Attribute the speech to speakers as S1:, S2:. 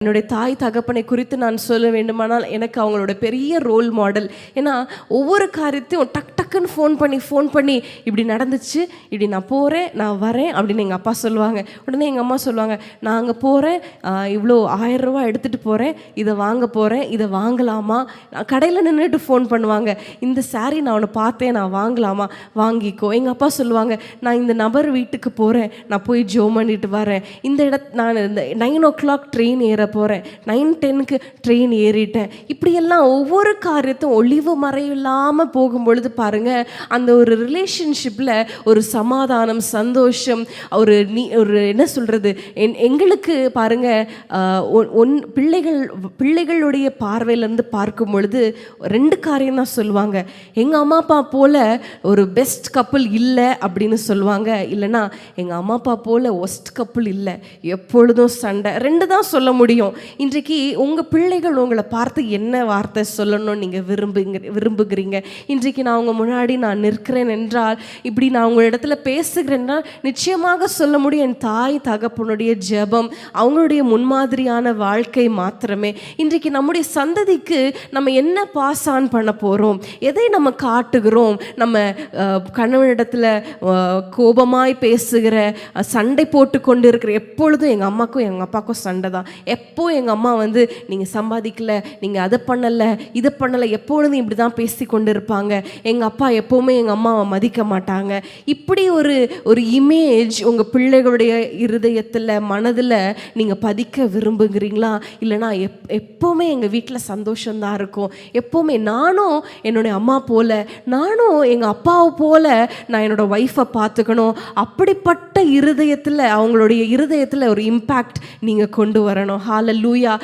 S1: என்னுடைய தாய் தகப்பனை குறித்து நான் சொல்ல வேண்டுமானால் எனக்கு அவங்களோட பெரிய ரோல் மாடல். ஏன்னா ஒவ்வொரு காரியத்தையும் டக்குன்னு ஃபோன் பண்ணி இப்படி நடந்துச்சு, இப்படி நான் போகிறேன், நான் வரேன் அப்படின்னு எங்கள் அப்பா சொல்லுவாங்க. உடனே எங்கள் அம்மா சொல்லுவாங்க, நான் அங்கே போகிறேன், இவ்வளோ 1000 ரூபா எடுத்துகிட்டு போகிறேன், இதை வாங்க போகிறேன், இதை வாங்கலாமா? கடையில் நின்றுட்டு ஃபோன் பண்ணுவாங்க, இந்த சாரீ நான் அவனை பார்த்தேன், நான் வாங்கலாமா? வாங்கிக்கோ. எங்கள் அப்பா சொல்லுவாங்க, நான் இந்த நபர் வீட்டுக்கு போகிறேன், நான் போய் ஜோம் பண்ணிட்டு வரேன், நான் இந்த 9 o'clock ட்ரெயின் ஏற போகிறேன், 9:10க்கு ட்ரெயின் ஏறிட்டேன். இப்படியெல்லாம் ஒவ்வொரு காரியத்தும் ஒளிவு மறையில்லாமல் போகும்பொழுது பாருங்கள், அந்த ஒரு ரிலேஷன்ஷிப்பில் ஒரு சமாதானம், சந்தோஷம், ஒரு என்ன சொல்கிறது, எங்களுக்கு பாருங்கள், பிள்ளைகளுடைய பார்வையிலேருந்து பார்க்கும் பொழுது 2 காரியம் தான் சொல்லுவாங்க. எங்கள் அம்மா அப்பா போல் ஒரு பெஸ்ட் கப்புள் இல்லை அப்படின்னு சொல்லுவாங்க, இல்லைன்னா எங்கள் அம்மா அப்பா போல் ஒஸ்ட் கப்புள் இல்லை, எப்பொழுதும் சண்டை. 2 தான் சொல்ல முடியும். இன்றைக்கு உங்கள் பிள்ளைகள் உங்களை பார்த்து என்ன வார்த்தை சொல்லணும்னு நீங்கள் விரும்புகிறீங்க? இன்றைக்கு நான் உங்கள் முன்னாடி நான் நிற்கிறேன் என்றால், இப்படி நான் உங்கள் இடத்துல பேசுகிறேன்னா நிச்சயமாக சொல்ல முடியும், என் தாய் தகப்பனுடைய ஜெபம், அவங்களுடைய முன்மாதிரியான வாழ்க்கை மாத்திரமே. இன்றைக்கு நம்முடைய சந்ததிக்கு நம்ம என்ன பாஸ் ஆன் பண்ண போகிறோம், எதை நம்ம காட்டுகிறோம்? நம்ம கணவனிடத்தில் கோபமாய் பேசுகிற, சண்டை போட்டு கொண்டு இருக்கிற, எப்பொழுதும் எங்கள் அம்மாக்கும் எங்கள் அப்பாவுக்கும் சண்டை தான். எப்போ எங்கள் அம்மா நீங்கள் சம்பாதிக்கல, நீங்கள் அதை பண்ணலை, இதை பண்ணலை, எப்பொழுதும் இப்படி தான் பேசி கொண்டு இருப்பாங்க. எங்கள் அப்பா எப்போவுமே எங்கள் அம்மாவை மதிக்க மாட்டாங்க. இப்படி ஒரு இமேஜ் உங்கள் பிள்ளைகளுடைய இருதயத்தில், மனதில் நீங்கள் பதிக்க விரும்புகிறீங்களா? இல்லைனா எப்போவுமே எங்கள் வீட்டில் சந்தோஷம்தான் இருக்கும், எப்போவுமே நானும் என்னுடைய அம்மா போல், நானும் எங்கள் அப்பாவை போல் நான் என்னோடய ஒய்ஃபை பார்த்துக்கணும், அப்படிப்பட்ட இருதயத்தில், அவங்களுடைய இருதயத்தில் ஒரு இம்பேக்ட் நீங்கள் கொண்டு வரணும். ஹல்லேலூயா.